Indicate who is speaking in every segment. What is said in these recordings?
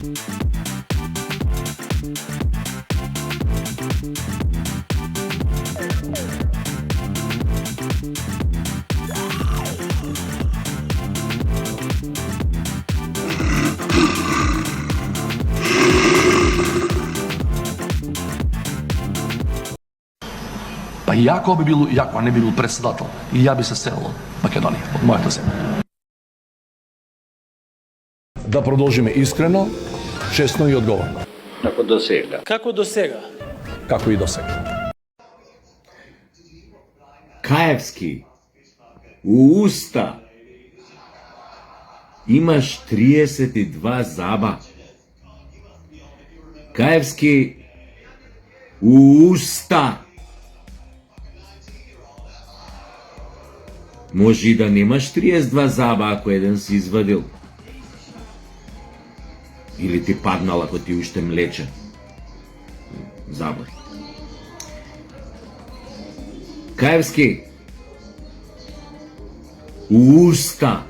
Speaker 1: Pa i Jakov bi bil, Jakova ne bi bil predsedatelj i ja bi se selil od Makedonije, od mojega zemlje. Da продолжиме искрено, честно и одговорно.
Speaker 2: Како до сега.
Speaker 3: Како до сега?
Speaker 1: Како и до сега.
Speaker 2: Каевски, у уста имаш 32 заба. Каевски, у уста. Може и да немаш 32 заба ако еден си извадил. Или ти паднал ако ти уште млече. Забор. Каевски, у уста.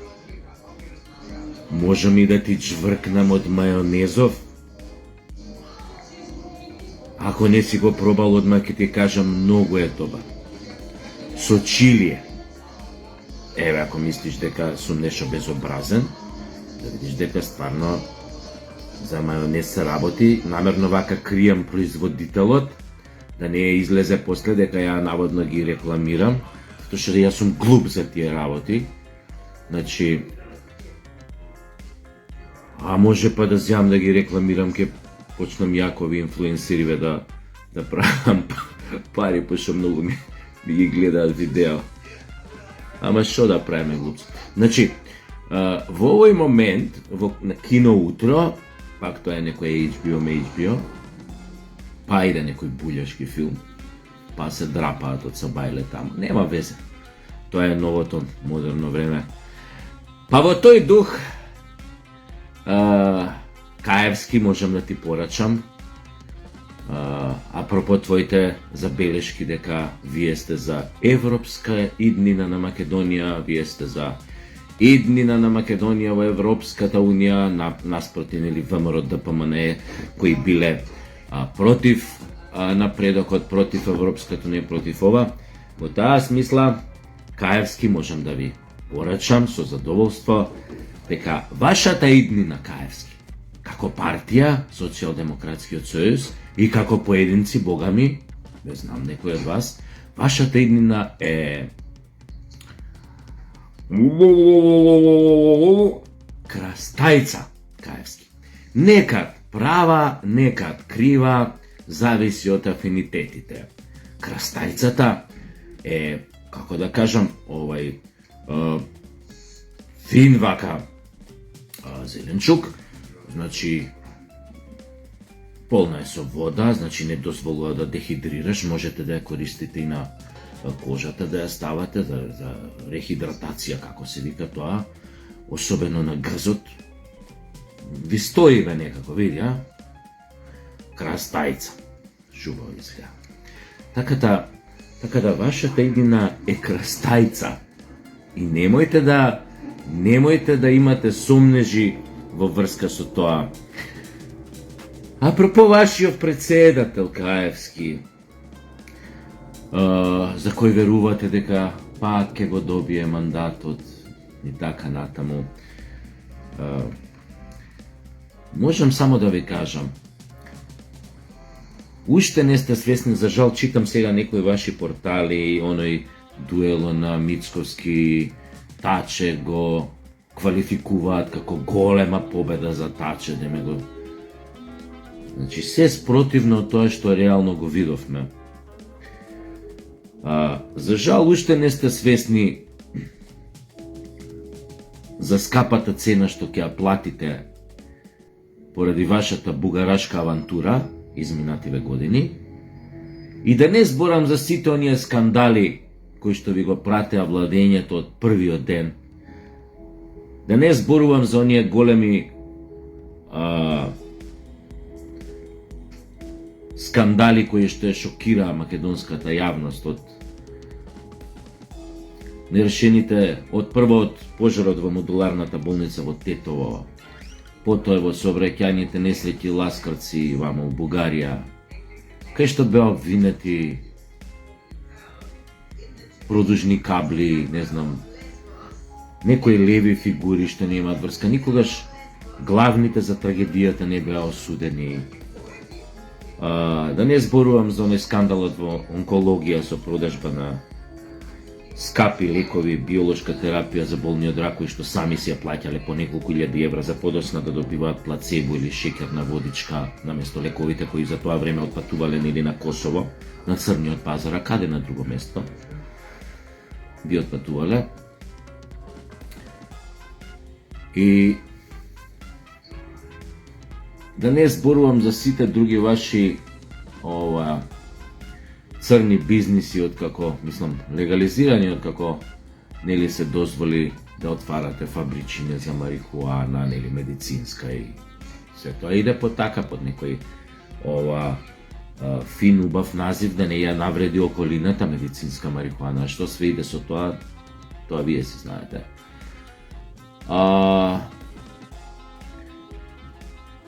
Speaker 2: Можем и да ти чвркнам од мајонезов. Ако не си го пробал, одма ќе ти кажам, многу е тоа. Со чилие. Еве, ако мислиш дека сум нешто безобразен, да видиш дека стварно за мајонез се работи, намерно вака кријам производителот, да не излезе после дека ја наводно ги рекламирам, затоа што јас сум глуп за тие работи. Значи, а може па да зјам да ги рекламирам, ке почнам јакови инфлуенсериве да правам пари, пошто многу ми ги гледаат видео. Ама што да правиме, глупци? Значи, во овој момент, на Кино утро, пак тоа е некој HBO, па иде некој булјашки филм, па се драпаат од сабајле таму. Нема везе. Тоа е новото модерно време. Па во тој дух, Каевски можам да ти порачам, апропо твоите забелешки дека вие сте за европска иднина на Македонија, вие сте за иднина на Македонија во Европската унија, наспроти нели ВМРО ДПМН кои биле против напредокот, против Европската унија, против ова. Во таа смисла, Каевски можам да ви порачам со задоволство дека вашата иднина, Каевски, како партија, Социјалдемократскиот сојуз, и како поединци, богами, не знам некој од вас, вашата иднина е крастајца, Каевски. Некад права, некад крива, зависи од афинитетите. Крастајцата е, како да кажам, фин вака зеленчук, значи полна е со вода, значи не дозволува да дехидрираш, можете да ја користите и на кожата, да ја ставате за рехидратација, како се вика тоа, особено на грзот. Ви стоиве некако, види, а? Крастајца. Жубаво изгледа. Така да вашата иднина е крастајца. И немојте да имате сомнежи во врска со тоа. Апропо вашиот председател Каевски, за кој верувате дека пак ќе го добие мандатот и така натаму, можам само да ви кажам, уште не сте свесни, за жал читам сега некои ваши портали, оној дуело на Мицковски, Таче го квалификуваат како голема победа за Таче, да ме го... Значи, се спротивно од тоа што реално го видовме. За жал, уште не сте свесни за скапата цена што ќе ја платите поради вашата бугарашка авантура изминативе години. И да не зборам за сите оние скандали кои што ви го пратеа владењето од првиот ден. Да не зборувам за оние големи скандали кои што ја шокираа македонската јавност од нерешените од прво од пожарот во модуларната болница во Тетово, потоа во сообраќајните несреќи Ласкарци вамо у Бугарија, кај што беа обвинети продужни кабли, не знам, некои леви фигури што немаат врска, никогаш главните за трагедијата не беа осудени. Да не зборувам за оној скандалот во онкологија со продажба на скапи лекови, биолошка терапија за болни од рак, кои што сами си ја плаќале по неколку илјади евра за подосна да добиваат плацебо или шеќерна водичка наместо лековите кои за тоа време отпатувале или на Косово, на црниот пазар, а каде на друго место би отпатувале. И да не зборувам за сите други ваши црни бизниси, откако, мислам, легализирани, откако нели се дозволи да отварате фабричине за марихуана, нели медицинска и се тоа иде по така, под некој фин, убав назив, да не ја навреди околината медицинска марихуана. Што све иде со тоа, тоа вие си знаете.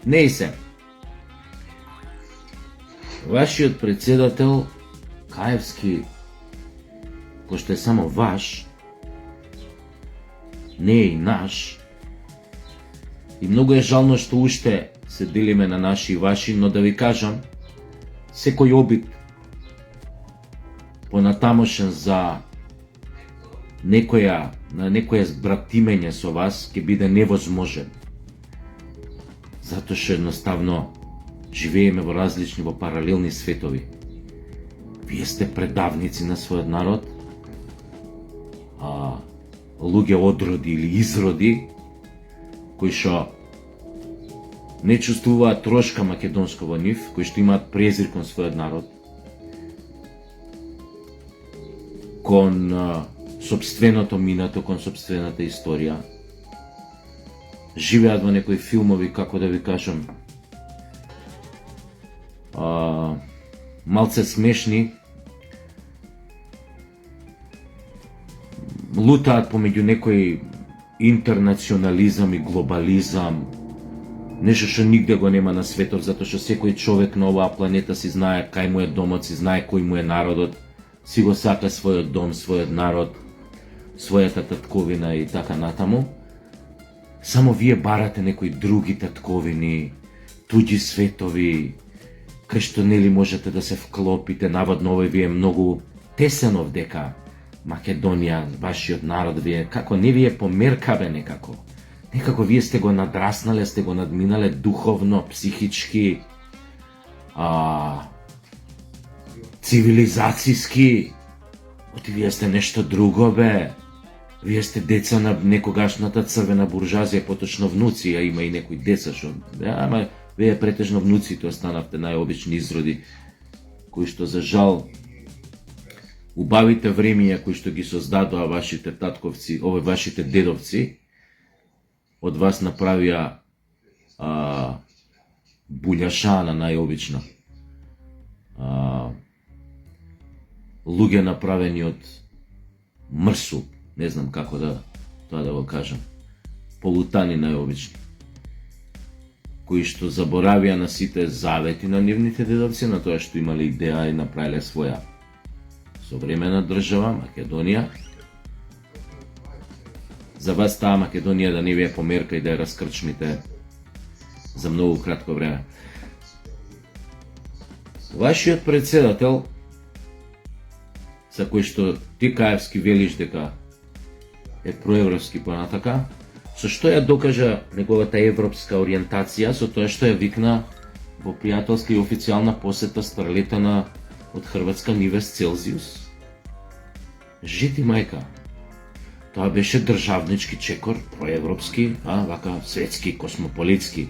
Speaker 2: Не и се. Вашиот председател Каевски, кој што е само ваш, не е и наш, и многу е жално што уште се делиме на наши и ваши, но да ви кажам, секој обид понатамошен за некоја збратимење со вас ќе биде невозможен. Затоа што едноставно живееме во различни, во паралелни светови. Вие сте предавници на својот народ, луѓе одроди или изроди, кои што не чувствуваат трошка македонско во нив, кои што имаат презир кон својот народ, кон сопственото минато, кон сопствената историја. Живеат во некои филмови, како да ви кажам, малце смешни, лутаат помеѓу некој интернационализам и глобализам, нешто што нигде го нема на светот, затоа што секој човек на оваа планета си знае кај му е домот, си знае кој му е народот, си го сака својот дом, својот народ, својата татковина и така натаму. Само вие барате некои други татковини, туѓи светови, кај што нели можете да се вклопите, наводно овој ви е многу тесен овдека. Македонија, вашиот народ ви е, како не ви е померкаве некако. Некако вие сте го надраснале, сте го надминале духовно, психички, цивилизацијски. Оти вие сте нешто друго, бе. Вие сте деца на некогашната црвена буржуазија, поточно внуци, а има и некои деца што, ама вие претежно внуците останавте најобични изроди, кои што за жал убавите времења кои што ги создадоа вашите татковци, вашите дедовци, од вас направија буљашана најобична. Луѓе направени од мрсу, не знам како тоа да го кажам, полутани најобични, кои што заборавија на сите завети на нивните дедовци, на тоа што имале идеја и направиле своја современа држава, Македонија. За вас таа Македонија да не ви е померка и да ја раскрчмите за многу кратко време. Вашиот председател, за кој што ти Каевски велиш дека е проевропски понатака, со што ја докажа неговата европска ориентација, со тоа што ја викна во пријателска и официјална посета старлетана од Хрватска Нивес Целзиус. Жити мајка, тоа беше државнички чекор, проевропски, вака светски, космополитски.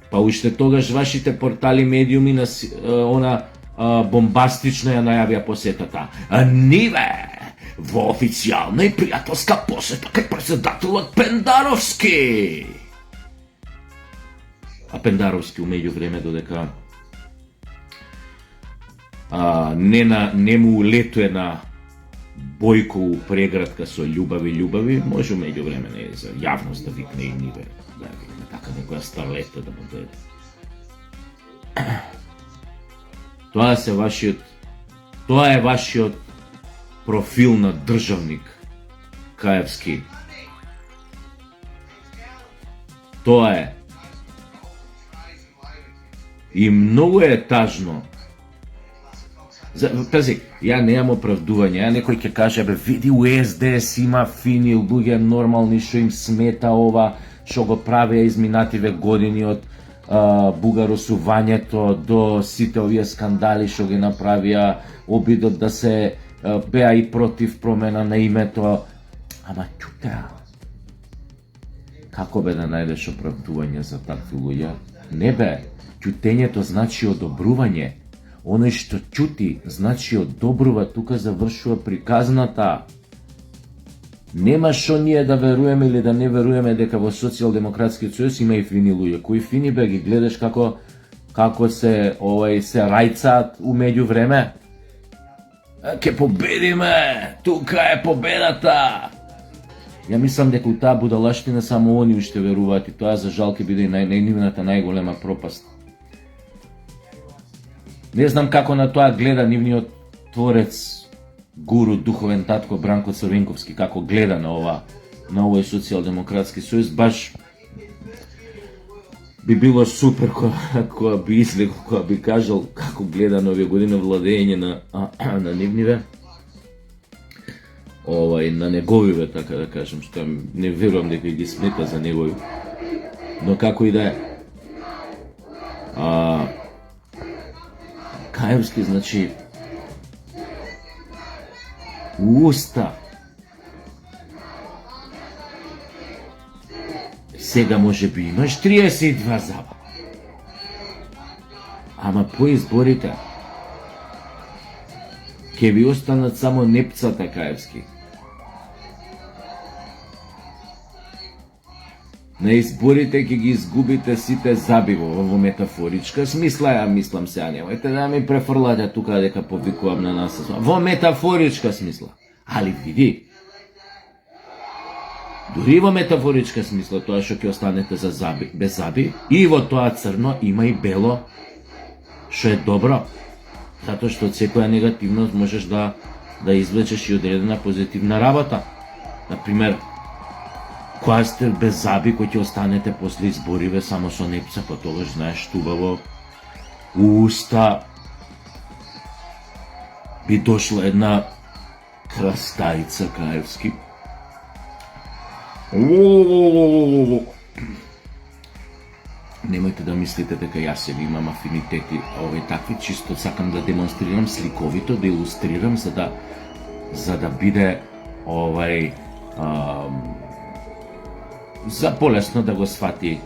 Speaker 2: Па уште тогаш вашите портали, медиуми на она бомбастично ја најавија посетата. Ниве во официјална и пријателска посета кај председателот Пендаровски. А Пендаровски умеѓу време додека не му улетуе на Бојко у преградка со љубави, може меѓу време за јавност да викне и ниве. да видиме така некоја старлета да му дојде. Тоа е вашиот профил на државник Каевски. Тоа е. И многу е тажно. Пази, ја немам оправдување, некој ќе каже, бе, види у СДС има фини луѓе нормални, што им смета ова, што го правеа изминативе години од бугаросувањето до сите овие скандали што ги направија, обидот да се беа и против промена на името. Ама ќутеа. Како бе да најдеш оправдување за такви луѓе? Не бе, ќутењето значи одобрување. Оној што ќути значи одобрува, тука завршува приказната. Нема шо ние да веруваме или да не веруваме дека во Социјалдемократскиот сојуз има и фини луѓе. Кои фини бе, ги гледаш како се се рајцаат у меѓувреме? Ке победиме! Тука е победата! Ја мислам дека у таа будалаштина само они уште веруваат и тоа за жал ќе биде и нивната најголема пропаст. Не знам како на тоа гледа нивниот творец, гуру, духовен татко Бранко Црвенковски, како гледа на овој Социјалдемократски сојуз. Баш би било супер кога би излегол, кога би кажал како гледа на овие години владење на нивниве, на неговиве, така да кажем, што не верувам дека ги смета за негови. Но како и да е. Каевски, значи, уста. Сега може би имаш 32 заба. Ама по изборите ќе ви останат само непцата, Каевски. На изборите ќе ги изгубите сите заби во метафоричка смисла, ја мислам сега, немојте да ми префрлате тука дека повикувам на нас. Во метафоричка смисла. Али види, дури во метафоричка смисла, тоа што ќе останете за заби, без заби, и во тоа црно има и бело, што е добро. Затоа што од секоја негативност можеш да извлечеш и одредена позитивна работа. Например, кога сте без заби, кој ќе останете после избориве само со непца, па тогаш знаеш убаво уста би дошла една крастајца, Каевски. Немојте да мислите дека јас се имам афинитети такви, чисто сакам да демонстрирам сликовито, да илустрирам, за да биде за полесно да го свати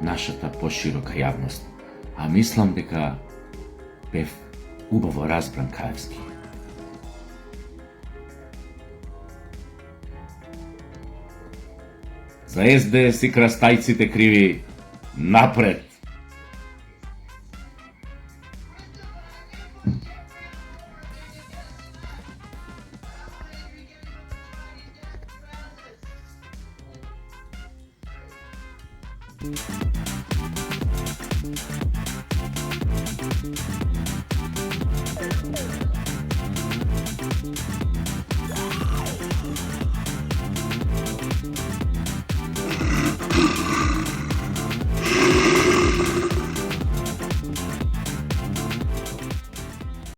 Speaker 2: нашата поширока јавност. А мислам дека бев убаво разбран, Каевски. За СДС и крастајците криви, напред!